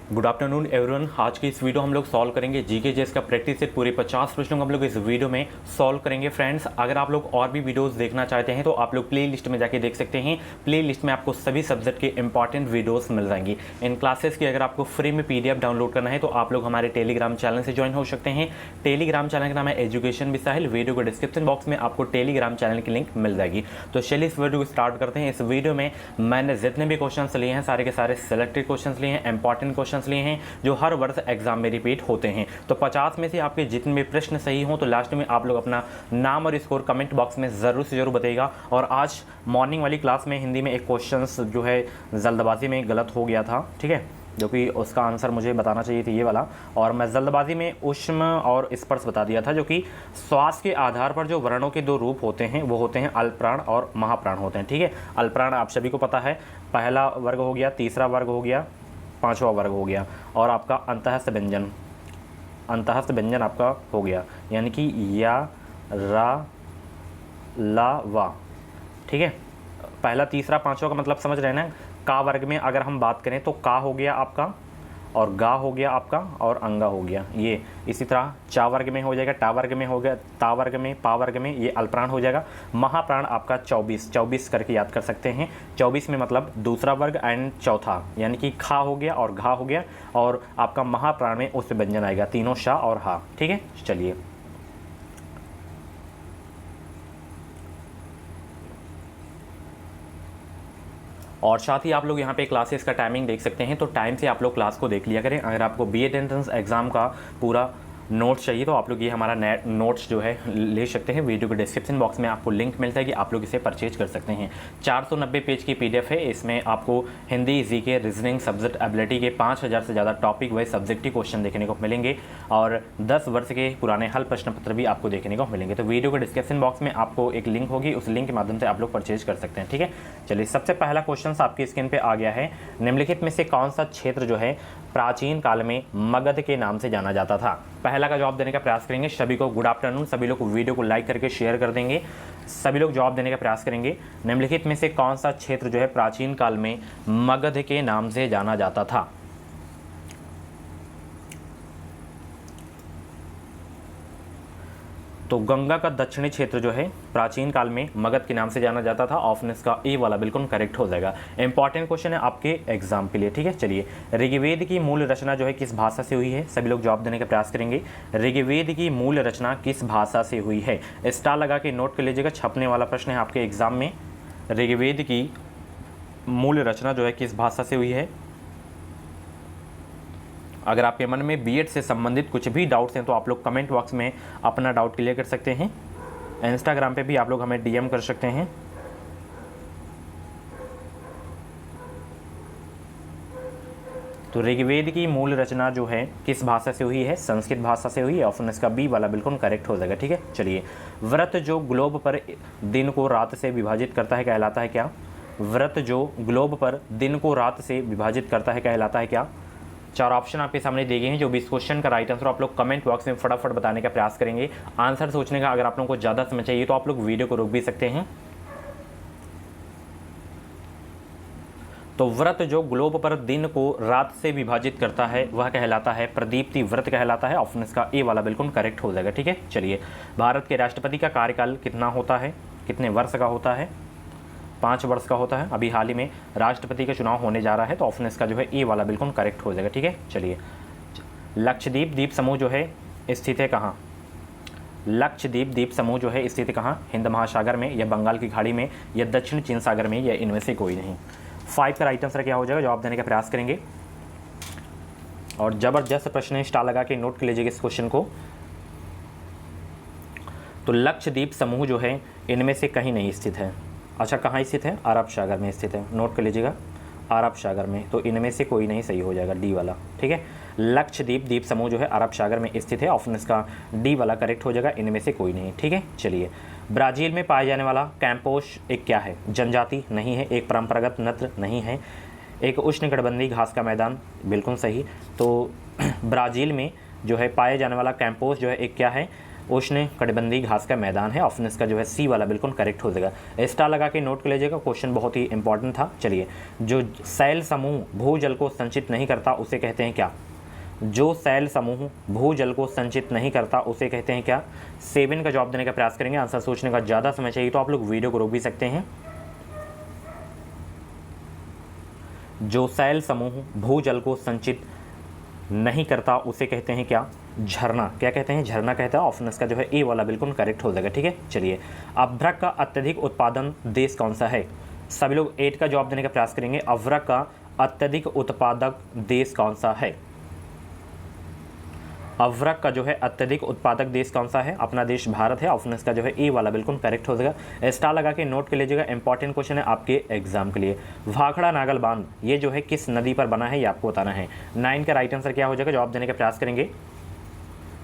Good afternoon everyone. आज की इस वीडियो हम लोग सॉल्व करेंगे जीके जेएस का प्रैक्टिस सेट। पूरे 50 प्रश्नों को हम लोग इस वीडियो में सॉल्व करेंगे। फ्रेंड्स, अगर आप लोग और भी वीडियोस देखना चाहते हैं तो आप लोग प्ले लिस्ट में जाके देख सकते हैं। प्ले लिस्ट में आपको सभी सब्जेक्ट के इंपॉर्टेंट वीडियोस मिल जाएंगी। इन क्लासेस की अगर आपको फ्री में PDF डाउनलोड करना है तो आप लोग हमारे टेलीग्राम चैनल से ज्वाइन हो सकते हैं। टेलीग्राम चैनल का नाम है एजुकेशन विद साहिल। वीडियो को डिस्क्रिप्शन बॉक्स में आपको टेलीग्राम चैनल की लिंक मिल जाएगी। तो चलिए इस वीडियो को स्टार्ट करते हैं। इस वीडियो में मैंने जितने भी क्वेश्चन लिए हैं सारे के सारे सिलेक्टेड क्वेश्चन लिए हैं, इंपॉर्टेंट क्वेश्चन लिए हैं जो हर वर्ष एग्जाम में रिपीट होते हैं। तो 50 में से आपके जितने भी प्रश्न सही हों तो लास्ट में आप लोग अपना नाम और स्कोर कमेंट बॉक्स में ज़रूर से ज़रूर बताइएगा। और आज मॉर्निंग वाली क्लास में हिंदी में एक क्वेश्चन जो है जल्दबाजी में गलत हो गया था, ठीक है, जो कि उसका आंसर मुझे बताना चाहिए था ये वाला, और मैं जल्दबाजी में उष्म और स्पर्श बता दिया था। जो कि श्वास के आधार पर जो वर्णों के दो रूप होते हैं वो होते हैं अल्पप्राण और महाप्राण होते हैं, ठीक है। अल्पप्राण आप सभी को पता है, पहला वर्ग हो गया, तीसरा वर्ग हो गया, पांचवा वर्ग हो गया, और आपका अंतःस्थ व्यंजन आपका हो गया, यानी कि या, रा, ला, वा, ठीक है। पहला, तीसरा, पांचवा का मतलब समझ रहे हैं ना। का वर्ग में अगर हम बात करें तो का हो गया आपका, और गा हो गया आपका, और अंगा हो गया ये। इसी तरह चा वर्ग में हो जाएगा, टा वर्ग में हो गया, ता वर्ग में, पा वर्ग में, ये अल्पप्राण हो जाएगा। महाप्राण आपका 24 करके याद कर सकते हैं। 24 में मतलब दूसरा वर्ग एंड चौथा, यानी कि खा हो गया और घा हो गया, और आपका महाप्राण में उस व्यंजन आएगा, तीनों शा और हा, ठीक है। चलिए और साथ ही आप लोग यहाँ पे क्लासेस का टाइमिंग देख सकते हैं, तो टाइम से आप लोग क्लास को देख लिया करें। अगर आपको बीएड एंट्रेंस एग्जाम का पूरा नोट्स चाहिए तो आप लोग ये हमारा नोट्स जो है ले सकते हैं। वीडियो के डिस्क्रिप्शन बॉक्स में आपको लिंक मिलता है कि आप लोग इसे परचेज कर सकते हैं। 490 पेज की PDF है। इसमें आपको Hindi, GK, reasoning, subject ability के 5000 से ज़्यादा टॉपिक वाइज सब्जेक्टिव क्वेश्चन देखने को मिलेंगे, और 10 वर्ष के पुराने हल प्रश्न पत्र भी आपको देखने को मिलेंगे। तो वीडियो के डिस्क्रिप्शन बॉक्स में आपको एक लिंक होगी, उस लिंक के माध्यम से आप लोग परचेज कर सकते हैं, ठीक है। चलिए, सबसे पहला क्वेश्चन आपकी स्क्रीन पर आ गया है। निम्नलिखित में से कौन सा क्षेत्र जो है प्राचीन काल में मगध के नाम से जाना जाता था? पहला का जवाब देने का प्रयास करेंगे। सभी को गुड आफ्टरनून। सभी लोग वीडियो को लाइक करके शेयर कर देंगे। सभी लोग जवाब देने का प्रयास करेंगे। निम्नलिखित में से कौन सा क्षेत्र जो है प्राचीन काल में मगध के नाम से जाना जाता था? तो गंगा का दक्षिणी क्षेत्र जो है प्राचीन काल में मगध के नाम से जाना जाता था। ऑप्शन इसका ए वाला बिल्कुल करेक्ट हो जाएगा। इंपॉर्टेंट क्वेश्चन है आपके एग्जाम के लिए, ठीक है। चलिए, ऋग्वेद की मूल रचना जो है किस भाषा से हुई है? सभी लोग जवाब देने का प्रयास करेंगे। ऋग्वेद की मूल रचना किस भाषा से हुई है? स्टार लगा के नोट कर लीजिएगा, छपने वाला प्रश्न है आपके एग्जाम में। ऋग्वेद की मूल रचना जो है किस भाषा से हुई है? अगर आपके मन में बीएड से संबंधित कुछ भी डाउट्स हैं तो आप लोग कमेंट बॉक्स में अपना डाउट क्लियर कर सकते हैं। इंस्टाग्राम पे भी आप लोग हमें DM कर सकते हैं। तो ऋग्वेद की मूल रचना जो है किस भाषा से हुई है? संस्कृत भाषा से हुई है। ऑप्शन इसका बी वाला बिल्कुल करेक्ट हो जाएगा, ठीक है। चलिए, व्रत जो ग्लोब पर दिन को रात से विभाजित करता है कहलाता है क्या? व्रत जो ग्लोब पर दिन को रात से विभाजित करता है कहलाता है क्या? 4 ऑप्शन आपके सामने दिए गए हैं। जो भी इस क्वेश्चन का राइट आंसर आप लोग कमेंट बॉक्स में फटाफट बताने का प्रयास करेंगे। आंसर सोचने का अगर आप लोगों को ज़्यादा समय चाहिए तो आप लोग वीडियो को रोक भी सकते हैं। तो व्रत जो ग्लोब पर दिन को रात से विभाजित करता है वह कहलाता है प्रदीप्ति व्रत कहलाता है। ऑप्शन इसका ए वाला बिल्कुल करेक्ट हो जाएगा, ठीक है। चलिए, भारत के राष्ट्रपति का कार्यकाल कितना होता है? कितने वर्ष का होता है? 5 वर्ष का होता है। अभी हाल ही में राष्ट्रपति का चुनाव होने जा रहा है, तो ऑप्शन इसका जो है ए वाला बिल्कुल करेक्ट हो जाएगा, ठीक है। चलिए, लक्षद्वीप द्वीप समूह जो है स्थित है कहाँ? लक्षद्वीप द्वीप समूह जो है स्थित कहाँ? हिंद महासागर में, या बंगाल की खाड़ी में, या दक्षिण चीन सागर में, या इनमें से कोई नहीं। 5 का राइट आंसर क्या हो जाएगा? जवाब देने का प्रयास करेंगे। और जबरदस्त प्रश्न है, स्टार लगा के नोट कर लीजिएगा इस क्वेश्चन को। तो लक्षद्वीप समूह जो है इनमें से कहीं नहीं स्थित है। अच्छा, कहाँ स्थित है? अरब सागर में स्थित है। नोट कर लीजिएगा, अरब सागर में। तो इनमें से कोई नहीं सही हो जाएगा, डी वाला, ठीक है। लक्षद्वीप द्वीप समूह जो है अरब सागर में स्थित है। ऑप्शन इसका डी वाला करेक्ट हो जाएगा, इनमें से कोई नहीं, ठीक है। चलिए, ब्राज़ील में पाए जाने वाला कैंपोश एक क्या है? जनजाति नहीं है। एक परंपरागत नस्ल नहीं है। एक उष्णकटिबंधीय घास का मैदान, बिल्कुल सही। तो ब्राज़ील में जो है पाए जाने वाला कैंपोश जो है एक क्या है? उष्ण कटिबंधीय घास का मैदान है। ऑप्शन इसका जो है सी वाला बिल्कुल करेक्ट हो जाएगा। स्टार लगा के नोट कर लीजिएगा, क्वेश्चन बहुत ही इंपॉर्टेंट था। चलिए, जो सैल समूह भूजल को संचित नहीं करता उसे कहते हैं क्या? जो सैल समूह भूजल को संचित नहीं करता उसे कहते हैं क्या? 7 का जवाब देने का प्रयास करेंगे। आंसर सोचने का ज़्यादा समय चाहिए तो आप लोग वीडियो को रोक भी सकते हैं। जो सैल समूह भूजल को संचित नहीं करता उसे कहते हैं क्या? झरना। क्या कहते हैं? झरना कहता है। ऑप्शन इसका जो है ए वाला बिल्कुल करेक्ट हो जाएगा। ठीक है, चलिए, अभ्रक का अत्यधिक उत्पादन देश कौन सा है? सभी लोग 8 का जवाब देने का प्रयास करेंगे। अभ्रक का अत्यधिक उत्पादक देश कौन सा है? अभ्रक का जो है अत्यधिक उत्पादक देश कौन सा है? अपना देश भारत है। ऑप्शन इसका जो है ए वाला बिल्कुल करेक्ट हो जाएगा। स्टार लगा के नोट कर लीजिएगा, इंपॉर्टेंट क्वेश्चन है आपके एग्जाम के लिए। भाखड़ा नागल बांध ये जो है किस नदी पर बना है ये आपको बताना है। 9 का राइट आंसर क्या हो जाएगा? जवाब देने का प्रयास करेंगे।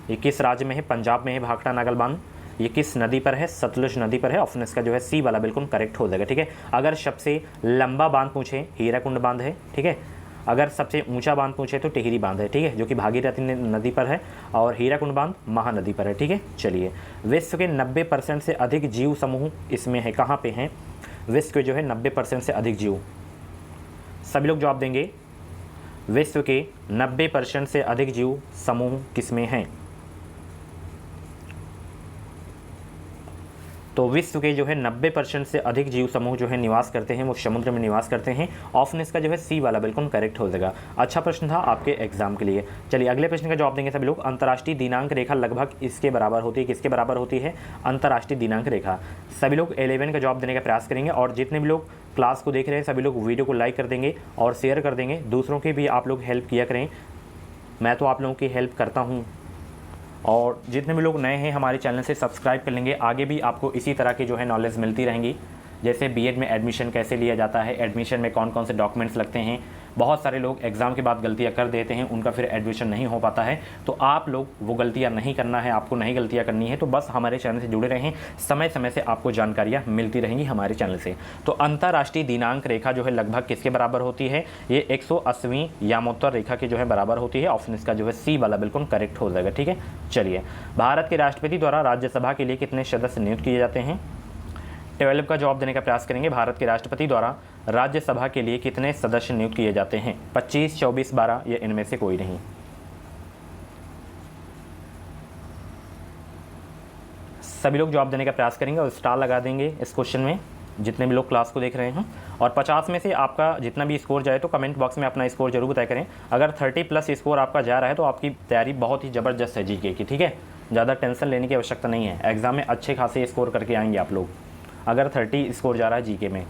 ये किस राज्य में है? पंजाब में है भाखड़ा नागल बांध। ये किस नदी पर है? सतलुज नदी पर है। ऑप्शन इसका जो है सी वाला बिल्कुल करेक्ट हो जाएगा। ठीक है, अगर सबसे लंबा बांध पूछे हीराकुंड बांध है। ठीक है, अगर सबसे ऊंचा बांध पूछे तो टिहरी बांध है। ठीक है, जो कि भागीरथी नदी पर है, और हीराकुंड बांध महानदी पर है। ठीक है, चलिए, विश्व के 90% से अधिक जीव समूह इसमें है। कहाँ पे हैं? विश्व के जो है 90% से अधिक जीव। सभी लोग जवाब देंगे। विश्व के 90% से अधिक जीव समूह किसमें हैं? तो विश्व के जो है 90% से अधिक जीव समूह जो है निवास करते हैं, वो समुद्र में निवास करते हैं। ऑप्शन इसका जो है सी वाला बिल्कुल करेक्ट हो जाएगा। अच्छा प्रश्न था आपके एग्जाम के लिए। चलिए, अगले प्रश्न का जवाब देंगे सभी लोग। अंतर्राष्ट्रीय दिनांक रेखा लगभग इसके बराबर होती है। किसके बराबर होती है? अंतर्राष्ट्रीय दिनांक रेखा। सभी लोग 11 का जवाब देने का प्रयास करेंगे, और जितने भी लोग क्लास को देख रहे हैं सभी लोग वीडियो को लाइक कर देंगे और शेयर कर देंगे। दूसरों की भी आप लोग हेल्प किया करें। मैं तो आप लोगों की हेल्प करता हूँ, और जितने भी लोग नए हैं हमारे चैनल से सब्सक्राइब कर लेंगे। आगे भी आपको इसी तरह की जो है नॉलेज मिलती रहेंगी। जैसे बीएड में एडमिशन कैसे लिया जाता है, एडमिशन में कौन कौन से डॉक्यूमेंट्स लगते हैं। बहुत सारे लोग एग्ज़ाम के बाद गलतियां कर देते हैं, उनका फिर एडमिशन नहीं हो पाता है। तो आप लोग वो गलतियां नहीं करना है, आपको नहीं गलतियां करनी है। तो बस हमारे चैनल से जुड़े रहें, समय समय से आपको जानकारियां मिलती रहेंगी हमारे चैनल से। तो अंतर्राष्ट्रीय दिनांक रेखा जो है लगभग किसके बराबर होती है? ये 180वीं यामोत्तर रेखा के जो है बराबर होती है। ऑप्शन इसका जो है सी वाला बिल्कुल करेक्ट हो जाएगा। ठीक है, चलिए, भारत के राष्ट्रपति द्वारा राज्यसभा के लिए कितने सदस्य नियुक्त किए जाते हैं? 12 का जवाब देने का प्रयास करेंगे। भारत के राष्ट्रपति द्वारा राज्यसभा के लिए कितने सदस्य नियुक्त किए जाते हैं? 25, 24, 12 या इनमें से कोई नहीं। सभी लोग जवाब देने का प्रयास करेंगे और स्टार लगा देंगे इस क्वेश्चन में, जितने भी लोग क्लास को देख रहे हैं। और 50 में से आपका जितना भी स्कोर जाए तो कमेंट बॉक्स में अपना स्कोर जरूर बताया करें। अगर 30+ स्कोर आपका जा रहा है तो आपकी तैयारी बहुत ही ज़बरदस्त है जीके की। ठीक है, ज़्यादा टेंशन लेने की आवश्यकता नहीं है। एग्जाम में अच्छे खासे स्कोर करके आएंगे आप लोग, अगर 30 स्कोर जा रहा है जीके में।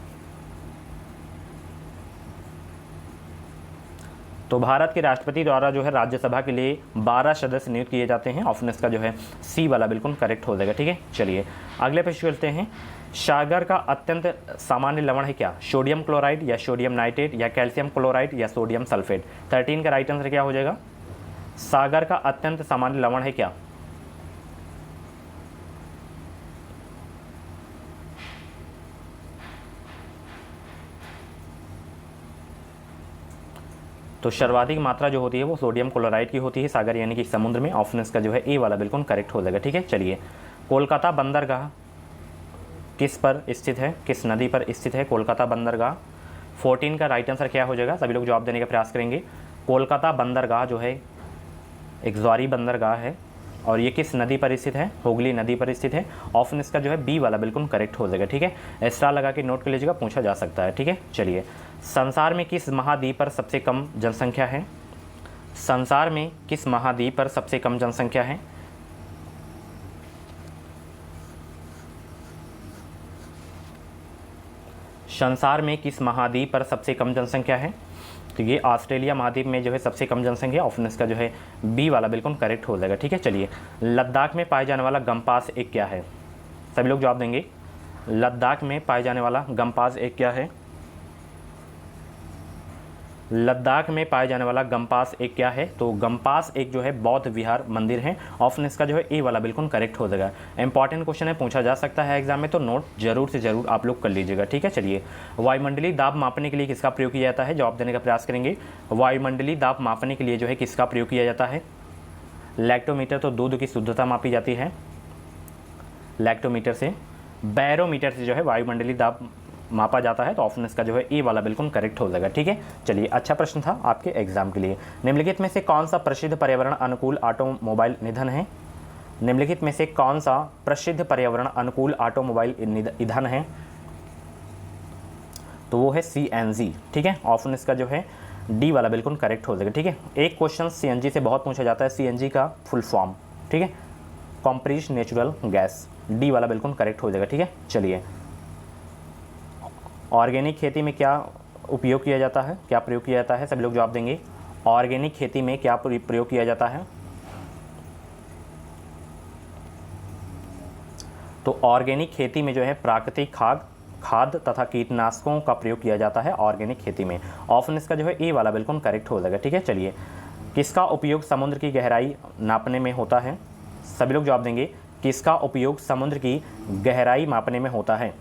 तो भारत के राष्ट्रपति द्वारा जो है राज्यसभा के लिए 12 सदस्य नियुक्त किए जाते हैं। ऑप्शन इसका जो है सी वाला बिल्कुल करेक्ट हो जाएगा। ठीक है, चलिए, अगले प्रश्न चलते हैं। सागर का अत्यंत सामान्य लवण है क्या? सोडियम क्लोराइड या सोडियम नाइट्रेट या कैल्शियम क्लोराइड या सोडियम सल्फेट? 13 का राइट आंसर क्या हो जाएगा? सागर का अत्यंत सामान्य लवण है क्या? तो सर्वाधिक मात्रा जो होती है वो सोडियम क्लोराइड की होती है सागर यानी कि समुद्र में। ऑप्शन इसका जो है ए वाला बिल्कुल करेक्ट हो जाएगा। ठीक है, चलिए, कोलकाता बंदरगाह किस पर स्थित है? किस नदी पर स्थित है कोलकाता बंदरगाह? 14 का राइट आंसर क्या हो जाएगा? सभी लोग जवाब देने का प्रयास करेंगे। कोलकाता बंदरगाह जो है एक ज्वारी बंदरगाह है, और ये किस नदी पर स्थित है? हुगली नदी पर स्थित है। ऑप्शन इसका जो है बी वाला बिल्कुल करेक्ट हो जाएगा। ठीक है, स्टार लगा के नोट कर लीजिएगा, पूछा जा सकता है। ठीक है, चलिए, संसार में किस महाद्वीप पर सबसे कम जनसंख्या है? संसार में किस महाद्वीप पर सबसे कम जनसंख्या है? संसार में किस महाद्वीप पर सबसे कम जनसंख्या है? तो ये ऑस्ट्रेलिया महाद्वीप में जो है सबसे कम जनसंख्या। ऑप्शन इसका जो है बी वाला बिल्कुल करेक्ट हो जाएगा। ठीक है, चलिए, लद्दाख में पाए जाने वाला गमपास एक क्या है? सभी लोग जवाब देंगे। लद्दाख में पाए जाने वाला गमपास एक क्या है? लद्दाख में पाए जाने वाला गमपास एक क्या है? तो गमपास एक जो है बौद्ध विहार मंदिर है। ऑप्शन इसका जो है ए वाला बिल्कुल करेक्ट हो जाएगा। इंपॉर्टेंट क्वेश्चन है, पूछा जा सकता है एग्जाम में, तो नोट जरूर से जरूर आप लोग कर लीजिएगा। ठीक है, चलिए, वायुमंडलीय दाब मापने के लिए किसका प्रयोग किया जाता है? जवाब देने का प्रयास करेंगे। वायुमंडलीय दाब मापने के लिए जो है किसका प्रयोग किया जाता है? लैक्टोमीटर, तो दूध की शुद्धता मापी जाती है। लैक्टोमीटर से, बैरोमीटर से जो है वायुमंडलीय दाब मापा जाता है। तो ऑप्शन इसका जो है ए वाला बिल्कुल करेक्ट हो जाएगा। ठीक है, चलिए अच्छा प्रश्न था आपके एग्जाम के लिए। निम्नलिखित में से कौन सा प्रसिद्ध पर्यावरण अनुकूल ऑटोमोबाइल ईंधन है? निम्नलिखित में से कौन सा प्रसिद्ध पर्यावरण अनुकूल ऑटोमोबाइल ईंधन है? तो वो है CNG। ठीक है, ऑप्शन इसका जो है डी वाला बिल्कुल करेक्ट हो जाएगा। ठीक है, एक क्वेश्चन CNG से बहुत पूछा जाता है, CNG का फुल फॉर्म। ठीक है, कॉम्प्रेस्ड नेचुरल गैस, डी वाला बिल्कुल करेक्ट हो जाएगा। ठीक है, चलिए ऑर्गेनिक खेती में क्या उपयोग किया जाता है, क्या प्रयोग किया जाता है? सभी लोग जवाब देंगे। ऑर्गेनिक खेती में क्या प्रयोग किया जाता है? तो ऑर्गेनिक खेती में जो है प्राकृतिक खाद तथा कीटनाशकों का प्रयोग किया जाता है ऑर्गेनिक खेती में। ऑप्शन इसका जो है ए वाला बिल्कुल करेक्ट हो जाएगा। ठीक है, चलिए किसका उपयोग समुद्र की गहराई नापने में होता है? सभी लोग जवाब देंगे। किसका उपयोग समुद्र की गहराई मापने में होता है?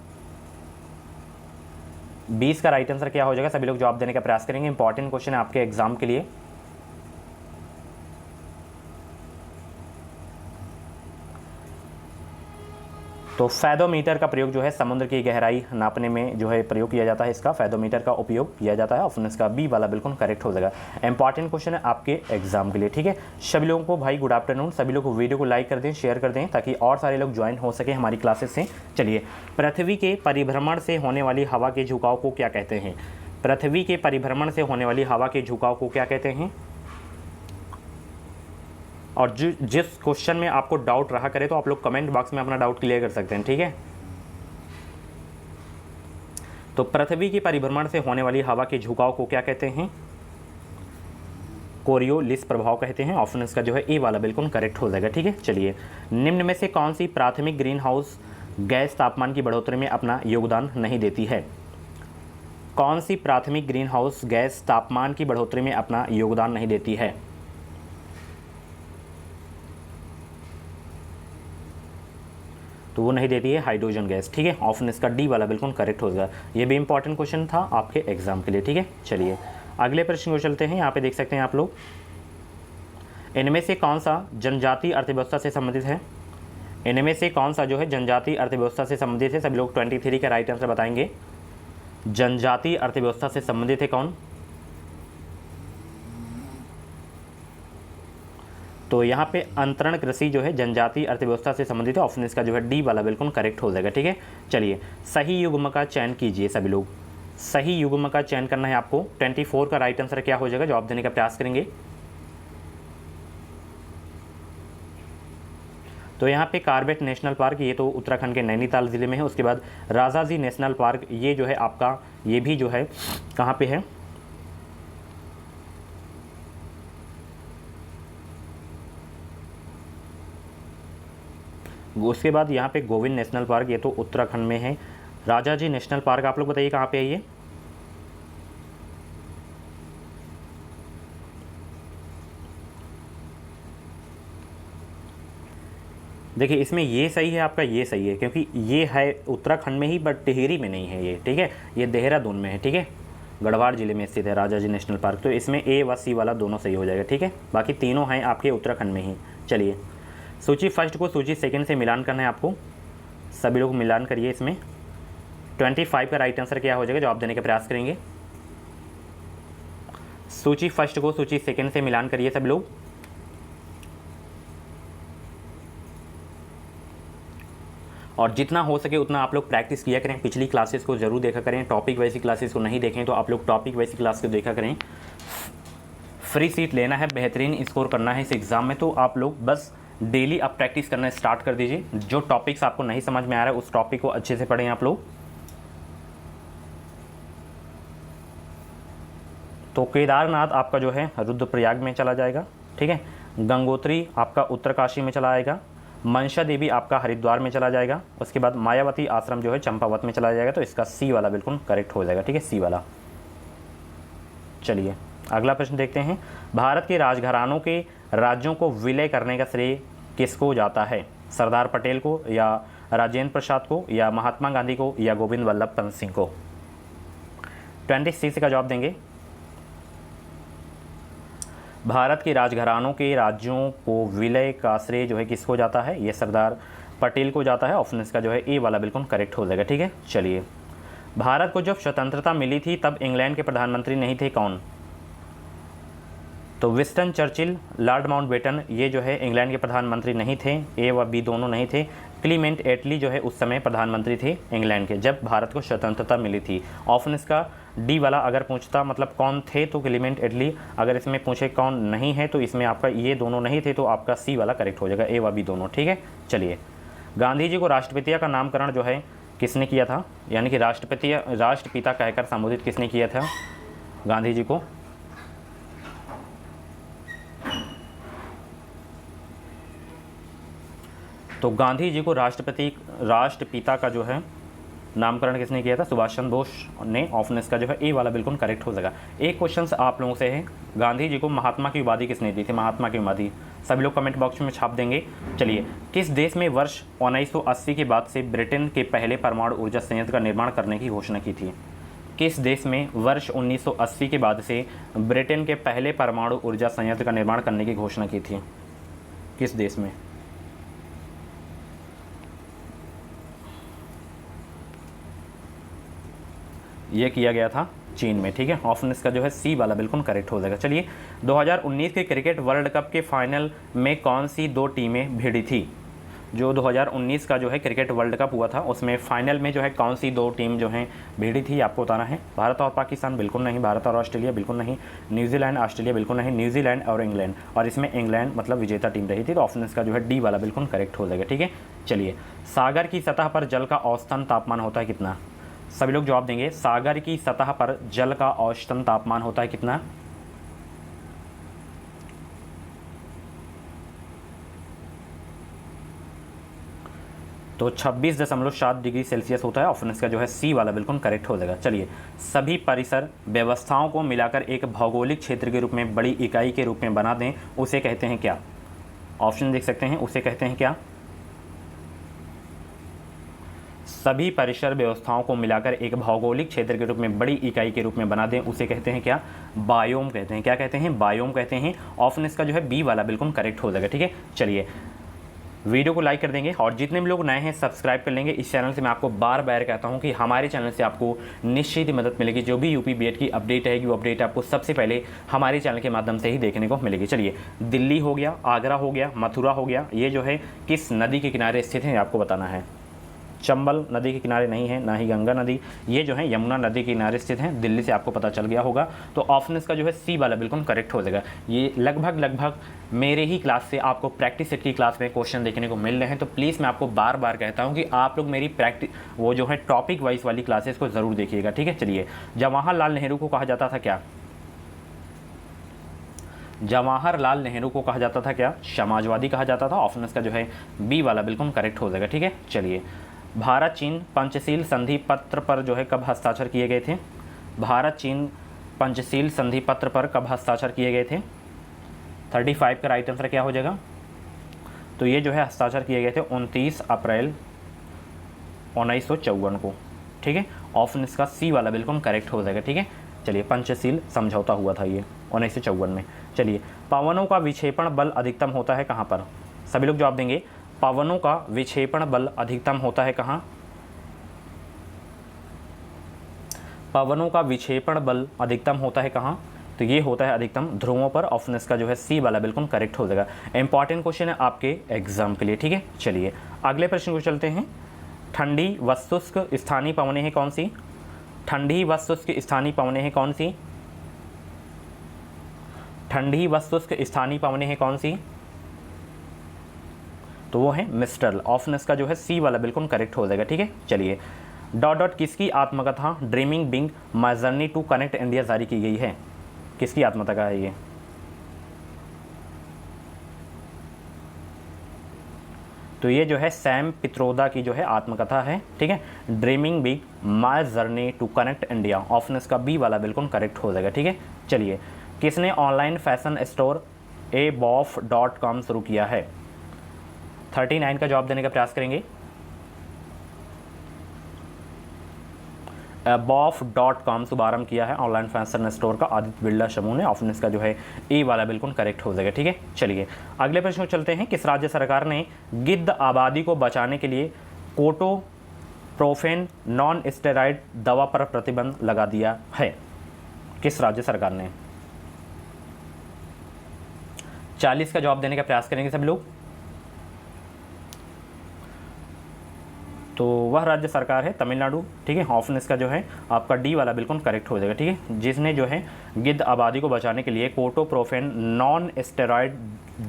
20 का राइट आंसर क्या हो जाएगा? सभी लोग जवाब देने का प्रयास करेंगे। इंपॉर्टेंट क्वेश्चन है आपके एग्जाम के लिए। तो फैदोमीटर का प्रयोग जो है समुद्र की गहराई नापने में जो है प्रयोग किया जाता है, इसका फैदोमीटर का उपयोग किया जाता है। ऑप्शन इसका बी वाला बिल्कुल करेक्ट हो जाएगा। इंपॉर्टेंट क्वेश्चन है आपके एग्जाम के लिए। ठीक है, सभी लोगों को भाई गुड आफ्टरनून। सभी लोग वीडियो को लाइक कर दें, शेयर कर दें, ताकि और सारे लोग ज्वाइन हो सके हमारी क्लासेस से। चलिए, पृथ्वी के परिभ्रमण से होने वाली हवा के झुकाव को क्या कहते हैं? पृथ्वी के परिभ्रमण से होने वाली हवा के झुकाव को क्या कहते हैं? और जिस क्वेश्चन में आपको डाउट रहा करे तो आप लोग कमेंट बॉक्स में अपना डाउट क्लियर कर सकते हैं। ठीक है, तो पृथ्वी के परिभ्रमण से होने वाली हवा के झुकाव को क्या कहते हैं? कोरियोलिस प्रभाव कहते हैं। ऑप्शन इसका जो है ए वाला बिल्कुल करेक्ट हो जाएगा। ठीक है, चलिए निम्न में से कौन सी प्राथमिक ग्रीन हाउस गैस तापमान की बढ़ोतरी में अपना योगदान नहीं देती है? कौन सी प्राथमिक ग्रीन हाउस गैस तापमान की बढ़ोतरी में अपना योगदान नहीं देती है? तो वो नहीं देती है हाइड्रोजन गैस। ठीक है, ऑप्शन इसका डी वाला बिल्कुल करेक्ट हो जाएगा। ये भी इंपॉर्टेंट क्वेश्चन था आपके एग्जाम के लिए। ठीक है, चलिए अगले प्रश्न को चलते हैं। यहाँ पे देख सकते हैं आप लोग, इनमें से कौन सा जनजातीय अर्थव्यवस्था से संबंधित है? इनमें से कौन सा जो है जनजातीय अर्थव्यवस्था से संबंधित है? सभी लोग 23 का राइट आंसर बताएंगे। जनजातीय अर्थव्यवस्था से संबंधित है कौन? तो यहाँ पे अंतरण कृषि जो है जनजातीय अर्थव्यवस्था से संबंधित है। ऑप्शन इसका जो है डी वाला बिल्कुल करेक्ट हो जाएगा। ठीक है, चलिए सही युग्म का चयन कीजिए। सभी लोग सही युग्म का चयन करना है आपको। 24 का राइट आंसर क्या हो जाएगा? जवाब देने का प्रयास करेंगे। तो यहाँ पे कार्बेट नेशनल पार्क, ये तो उत्तराखंड के नैनीताल ज़िले में है। उसके बाद राजाजी नेशनल पार्क, ये जो है आपका, ये भी जो है कहाँ पे है? उसके बाद यहाँ पे गोविंद नेशनल पार्क, ये तो उत्तराखंड में है। राजाजी नेशनल पार्क आप लोग बताइए कहाँ पे है ये? देखिए इसमें ये सही है आपका, ये सही है, क्योंकि ये है उत्तराखंड में ही बट टिहरी में नहीं है ये। ठीक है, ये देहरादून में है। ठीक है, गढ़वाल जिले में स्थित है राजाजी नेशनल पार्क। तो इसमें ए व सी वाला दोनों सही हो जाएगा। ठीक है, बाकी तीनों हैं आपके उत्तराखंड में ही। चलिए सूची फर्स्ट को सूची सेकंड से मिलान करना है आपको। सभी लोग मिलान करिए इसमें। 25 का राइट आंसर क्या हो जाएगा? जवाब देने का प्रयास करेंगे। सूची फर्स्ट को सूची सेकंड से मिलान करिए सभी लोग। और जितना हो सके उतना आप लोग प्रैक्टिस किया करें। पिछली क्लासेस को जरूर देखा करें। टॉपिक वैसी क्लासेस को नहीं देखें तो आप लोग टॉपिक वैसी क्लास को देखा करें। फ्री सीट लेना है, बेहतरीन स्कोर करना है इस एग्ज़ाम में, तो आप लोग बस डेली अब प्रैक्टिस करना स्टार्ट कर दीजिए। जो टॉपिक्स आपको नहीं समझ में आ रहा है उस टॉपिक को अच्छे से पढ़ें आप लोग। तो केदारनाथ आपका जो है रुद्रप्रयाग में चला जाएगा। ठीक है, गंगोत्री आपका उत्तरकाशी में चला आएगा। मनसा देवी आपका हरिद्वार में चला जाएगा। उसके बाद मायावती आश्रम जो है चंपावत में चला जाएगा। तो इसका सी वाला बिल्कुल करेक्ट हो जाएगा। ठीक है, सी वाला। चलिए अगला प्रश्न देखते हैं। भारत के राजघरानों के राज्यों को विलय करने का श्रेय किसको जाता है? सरदार पटेल को, या राजेंद्र प्रसाद को, या महात्मा गांधी को, या गोविंद वल्लभ पंत सिंह को? 26 का जवाब देंगे। भारत के राजघरानों के राज्यों को विलय का श्रेय जो है किसको जाता है? ये सरदार पटेल को जाता है। ऑप्शन इसका जो है ए वाला बिल्कुल करेक्ट हो जाएगा। ठीक है, चलिए भारत को जब स्वतंत्रता मिली थी तब इंग्लैंड के प्रधानमंत्री नहीं थे, कौन? तो विंस्टन चर्चिल, लॉर्ड माउंटबेटन, ये जो है इंग्लैंड के प्रधानमंत्री नहीं थे, ए व बी दोनों नहीं थे। क्लीमेंट एटली जो है उस समय प्रधानमंत्री थे इंग्लैंड के जब भारत को स्वतंत्रता मिली थी। ऑप्शन इसका डी वाला अगर पूछता मतलब कौन थे तो क्लीमेंट एटली, अगर इसमें पूछे कौन नहीं है तो इसमें आपका ये दोनों नहीं थे तो आपका सी वाला करेक्ट हो जाएगा, ए व बी दोनों। ठीक है, चलिए गांधी जी को राष्ट्रपिता का नामकरण जो है किसने किया था, यानी कि राष्ट्रपिता कहकर संबोधित किसने किया था गांधी जी को? तो गांधी जी को राष्ट्रपिता का जो है नामकरण किसने किया था? सुभाष चंद्र बोस ने। ऑप्शन इसका जो है ए वाला बिल्कुल करेक्ट हो जाएगा। एक क्वेश्चन आप लोगों से है, गांधी जी को महात्मा की उपाधि किसने दी थी? महात्मा की उपाधि सभी लोग कमेंट बॉक्स में छाप देंगे। चलिए, किस देश में वर्ष 1980 के बाद से ब्रिटेन के पहले परमाणु ऊर्जा संयंत्र का निर्माण करने की घोषणा की थी? किस देश में वर्ष 1980 के बाद से ब्रिटेन के पहले परमाणु ऊर्जा संयंत्र का निर्माण करने की घोषणा की थी? किस देश में? ये किया गया था चीन में। ठीक है, ऑप्शन इसका जो है सी वाला बिल्कुल करेक्ट हो जाएगा। चलिए 2019 के क्रिकेट वर्ल्ड कप के फाइनल में कौन सी दो टीमें भिड़ी थी? जो 2019 का जो है क्रिकेट वर्ल्ड कप हुआ था उसमें फाइनल में जो है कौन सी दो टीम जो है भिड़ी थी आपको बताना है। भारत और पाकिस्तान बिल्कुल नहीं, भारत और ऑस्ट्रेलिया बिल्कुल नहीं, न्यूजीलैंड ऑस्ट्रेलिया बिल्कुल नहीं, न्यूजीलैंड और इंग्लैंड, और इसमें इंग्लैंड मतलब विजेता टीम रही थी। तो ऑप्शन इसका जो है डी वाला बिल्कुल करेक्ट हो जाएगा। ठीक है, चलिए सागर की सतह पर जल का औसतन तापमान होता है कितना? सभी लोग जवाब देंगे। सागर की सतह पर जल का औसतन तापमान होता है कितना? तो 26.7 डिग्री सेल्सियस होता है। ऑप्शन इसका जो है सी वाला बिल्कुल करेक्ट हो जाएगा। चलिए सभी परिसर व्यवस्थाओं को मिलाकर एक भौगोलिक क्षेत्र के रूप में बड़ी इकाई के रूप में बना दें, उसे कहते हैं क्या? ऑप्शन देख सकते हैं, उसे कहते हैं क्या? सभी परिसर व्यवस्थाओं को मिलाकर एक भौगोलिक क्षेत्र के रूप में बड़ी इकाई के रूप में बना दें, उसे कहते हैं क्या? बायोम कहते हैं। क्या कहते हैं? बायोम कहते हैं। ऑप्शन इसका जो है बी वाला बिल्कुल करेक्ट हो जाएगा। ठीक है, चलिए वीडियो को लाइक कर देंगे और जितने भी लोग नए हैं सब्सक्राइब कर लेंगे। इस चैनल से मैं आपको बार बार कहता हूं कि हमारे चैनल से आपको निश्चित ही मदद मिलेगी। जो भी यूपी बीएड की अपडेट रहेगी वो अपडेट आपको सबसे पहले हमारे चैनल के माध्यम से ही देखने को मिलेगी। चलिए दिल्ली हो गया, आगरा हो गया, मथुरा हो गया, ये जो है किस नदी के किनारे स्थित है आपको बताना है। चंबल नदी के किनारे नहीं है, ना ही गंगा नदी, ये जो है यमुना नदी के किनारे स्थित हैं। दिल्ली से आपको पता चल गया होगा। तो ऑप्शन इसका जो है सी वाला बिल्कुल करेक्ट हो जाएगा। ये लगभग मेरे ही क्लास से आपको प्रैक्टिस सेट की क्लास में क्वेश्चन देखने को मिल रहे हैं। तो प्लीज़ मैं आपको बार बार कहता हूँ कि आप लोग मेरी वो जो है टॉपिक वाइज वाली क्लासेस को ज़रूर देखिएगा। ठीक है, चलिए जवाहरलाल नेहरू को कहा जाता था क्या? जवाहरलाल नेहरू को कहा जाता था क्या? समाजवादी कहा जाता था। ऑप्शन इसका जो है बी वाला बिल्कुल करेक्ट हो जाएगा। ठीक है, चलिए भारत चीन पंचशील संधि पत्र पर जो है कब हस्ताक्षर किए गए थे? भारत चीन पंचशील संधि पत्र पर कब हस्ताक्षर किए गए थे? 35 का राइट आंसर क्या हो जाएगा? तो ये जो है हस्ताक्षर किए गए थे 29 अप्रैल 1954 को। ठीक है, ऑप्शन इसका सी वाला बिल्कुल करेक्ट हो जाएगा। ठीक है, चलिए पंचशील समझौता हुआ था ये 1954 में। चलिए पवनों का विक्षेपण बल अधिकतम होता है कहाँ पर? सभी लोग जवाब देंगे। पवनों का विक्षेपण बल अधिकतम होता है कहाँ? पवनों का विक्षेपण बल अधिकतम होता है कहाँ? तो ये होता है अधिकतम ध्रुवों पर। ऑप्शन इसका जो है सी वाला बिल्कुल करेक्ट हो जाएगा। इंपॉर्टेंट क्वेश्चन है आपके एग्जाम के लिए। ठीक है, चलिए अगले प्रश्न को चलते हैं। ठंडी व शुष्क स्थानीय पवनें हैं कौन सी? ठंडी व शुष्क स्थानीय पवनें हैं कौन सी? ठंडी व शुष्क स्थानीय पवनें हैं कौन सी? तो वो है मिस्ट्रल। ऑप्शन इसका जो है सी वाला बिल्कुल करेक्ट हो जाएगा। ठीक है, चलिए डॉट किसकी आत्मकथा dreaming big my journey to connect India जारी की गई है? किसकी आत्मकथा है ये? तो ये जो है सैम पित्रोदा की जो है आत्मकथा है। ठीक है, dreaming big my journey to connect India. Option इसका बी वाला बिल्कुल करेक्ट हो जाएगा। ठीक है, चलिए किसने ऑनलाइन फैशन स्टोर aboff.com शुरू किया है? 39 का जवाब देने का प्रयास करेंगे। abov.com शुभारंभ किया है ऑनलाइन फैशन स्टोर का आदित्य बिरला समूह ने। ऑप्शन इसका जो है ए वाला बिल्कुल करेक्ट हो जाएगा। ठीक है, चलिए अगले प्रश्न को चलते हैं। किस राज्य सरकार ने गिद्ध आबादी को बचाने के लिए कोटोप्रोफेन नॉन स्टेरॉइड दवा पर प्रतिबंध लगा दिया है? किस राज्य सरकार ने? 40 का जवाब देने का प्रयास करेंगे सभी लोग। तो वह राज्य सरकार है तमिलनाडु। ठीक है, ऑप्शन इसका जो है आपका डी वाला बिल्कुल करेक्ट हो जाएगा। ठीक है, जिसने जो है गिद्ध आबादी को बचाने के लिए कोटोप्रोफेन नॉन स्टेरॉइड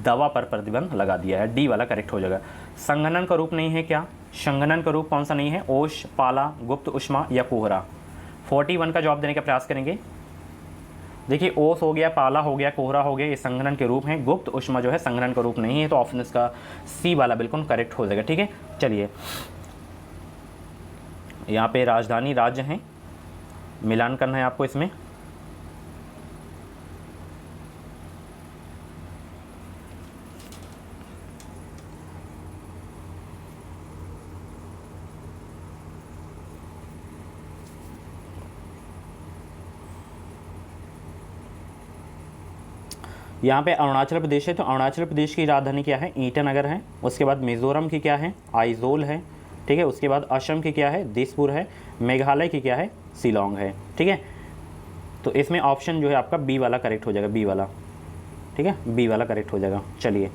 दवा पर प्रतिबंध लगा दिया है। डी वाला करेक्ट हो जाएगा। संघनन का रूप नहीं है क्या? संघनन का रूप कौन सा नहीं है? ओश, पाला, गुप्त उष्मा या कोहरा? 41 का जवाब देने का प्रयास करेंगे। देखिए, ओस हो गया, पाला हो गया, कोहरा हो गया, ये संघनन के रूप हैं। गुप्त उष्मा जो है संघनन का रूप नहीं है, तो ऑप्शन इसका सी वाला बिल्कुल करेक्ट हो जाएगा। ठीक है, चलिए यहाँ पे राजधानी राज्य हैं, मिलान करना है आपको इसमें। यहाँ पे अरुणाचल प्रदेश है, तो अरुणाचल प्रदेश की राजधानी क्या है? ईटानगर है। उसके बाद मिजोरम की क्या है? आइजोल है। ठीक है, उसके बाद असम की क्या है? दिसपुर है। मेघालय की क्या है? शिलोंग है। ठीक है, तो इसमें ऑप्शन जो है आपका बी वाला करेक्ट हो जाएगा, बी वाला। ठीक है, बी वाला करेक्ट हो जाएगा। चलिए,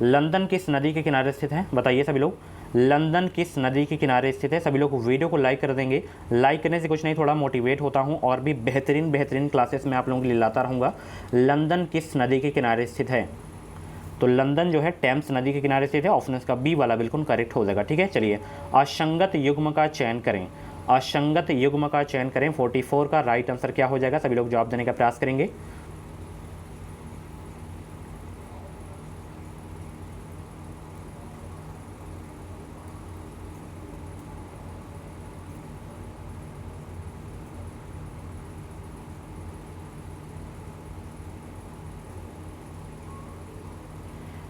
लंदन किस नदी के किनारे स्थित है? बताइए सभी लोग, लंदन किस नदी के किनारे स्थित है? सभी लोग वीडियो को लाइक कर देंगे। लाइक करने से कुछ नहीं, थोड़ा मोटिवेट होता हूँ और भी बेहतरीन क्लासेस मैं आप लोगों के लिए लाता रहूँगा। लंदन किस नदी के किनारे स्थित है? तो लंदन जो है टेम्स नदी के किनारे स्थित है। ऑप्शन इसका बी वाला बिल्कुल करेक्ट हो जाएगा। ठीक है, चलिए असंगत युग्म का चयन करें। असंगत युग्म का चयन करें। 44 का राइट आंसर क्या हो जाएगा? सभी लोग जवाब देने का प्रयास करेंगे।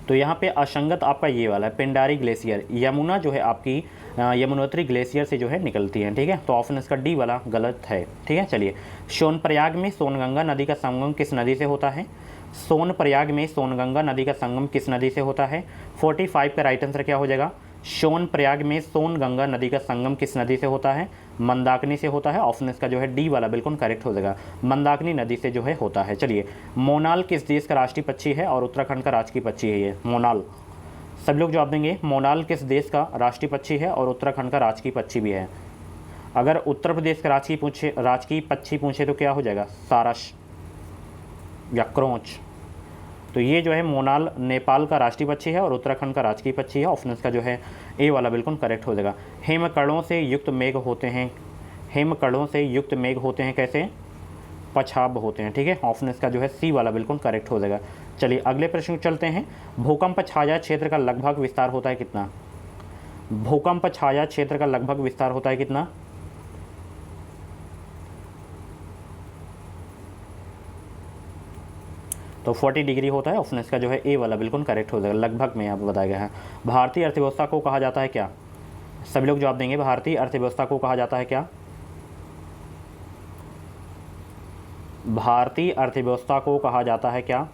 तो यहाँ पे असंगत आपका ये वाला है, पिंडारी ग्लेशियर। यमुना जो है आपकी यमुनोत्री ग्लेशियर से जो है निकलती है। ठीक है, तो ऑप्शन इसका डी वाला गलत है। ठीक है, चलिए सोनप्रयाग में सोनगंगा नदी का संगम किस नदी से होता है? सोनप्रयाग में सोनगंगा नदी का संगम किस नदी से होता है? 45 का राइट आंसर क्या हो जाएगा? सोनप्रयाग में सोनगंगा नदी का संगम किस नदी से होता है? मंदाकिनी से होता है। ऑप्शन इसका जो है डी वाला बिल्कुल करेक्ट हो जाएगा, मंदाकिनी नदी से जो है होता है। चलिए, मोनाल किस देश का राष्ट्रीय पक्षी है और उत्तराखंड का राजकीय पक्षी है? ये मोनाल, सब लोग जवाब देंगे। मोनाल किस देश का राष्ट्रीय पक्षी है और उत्तराखंड का राजकीय पक्षी भी है? अगर उत्तर प्रदेश का राजकीय पक्षी पूछे तो क्या हो जाएगा? सारस या क्रोंच। तो ये जो है मोनाल नेपाल का राष्ट्रीय पक्षी है और उत्तराखंड का राजकीय पक्षी है। ऑप्शन इसका जो है ए वाला बिल्कुल करेक्ट हो जाएगा। हिमकणों से युक्त मेघ होते हैं। हिमकणों से युक्त मेघ होते हैं कैसे? पछाब होते हैं। ठीक है, ऑप्शन इसका जो है सी वाला बिल्कुल करेक्ट हो जाएगा। चलिए अगले प्रश्न को चलते हैं। भूकंप छाया क्षेत्र का लगभग विस्तार होता है कितना? भूकंप छाया क्षेत्र का लगभग विस्तार होता है कितना? तो 40 डिग्री होता है। ऑप्शन इसका जो है ए वाला बिल्कुल करेक्ट हो जाएगा, लगभग में यहाँ पर बताया गया है। भारतीय अर्थव्यवस्था को कहा जाता है क्या? सभी लोग जवाब देंगे। भारतीय अर्थव्यवस्था को कहा जाता है क्या? भारतीय अर्थव्यवस्था को कहा जाता है क्या?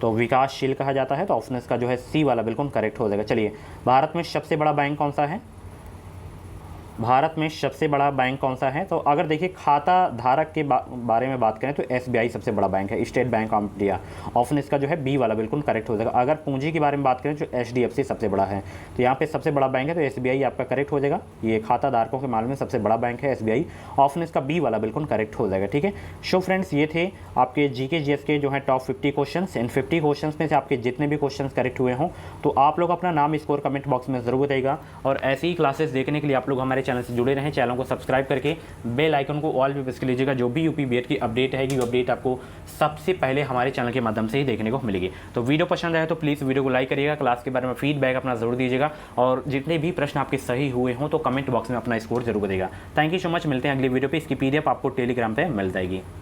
तो विकासशील कहा जाता है। तो ऑप्शन इसका जो है सी वाला बिल्कुल करेक्ट हो जाएगा। चलिए, भारत में सबसे बड़ा बैंक कौन सा है? भारत में सबसे बड़ा बैंक कौन सा है? तो अगर देखिए खाता धारक के बारे में बात करें तो एसबीआई सबसे बड़ा बैंक है, state bank of India. Option इसका जो है बी वाला बिल्कुल करेक्ट हो जाएगा। अगर पूंजी के बारे में बात करें तो एचडीएफसी सबसे बड़ा है। तो यहाँ पे सबसे बड़ा बैंक है तो एसबीआई आपका करेक्ट हो जाएगा। ये खाता धारकों के मामले में सबसे बड़ा बैंक है एसबीआई। ऑप्शन इसका बी वाला बिल्कुल करेक्ट हो जाएगा। ठीक है, सो फ्रेंड्स ये थे आपके जीके जीएस के जो है टॉप 50 क्वेश्चन। इन 50 क्वेश्चन में से आपके जितने भी क्वेश्चन करेक्ट हुए हों तो आप लोग अपना नाम स्कोर कमेंट बॉक्स में जरूर बताइएगा। और ऐसी ही क्लासेस देखने के लिए आप लोग हमारे चैनल से जुड़े रहें। चैनल को सब्सक्राइब करके बेल आइकन को ऑल पे प्रेस कर लीजिएगा। जो भी यूपी बीएड की अपडेट है, वो अपडेट आपको सबसे पहले हमारे चैनल के माध्यम से ही देखने को मिलेगी। तो वीडियो पसंद आए तो प्लीज़ वीडियो को लाइक करिएगा। क्लास के बारे में फीडबैक अपना जरूर दीजिएगा और जितने भी प्रश्न आपके सही हुए हों तो कमेंट बॉक्स में अपना स्कोर जरूर देगा। Thank you so much. मिलते हैं अगली वीडियो पे। इसकी पीडीएफ आपको टेलीग्राम पे मिल जाएगी।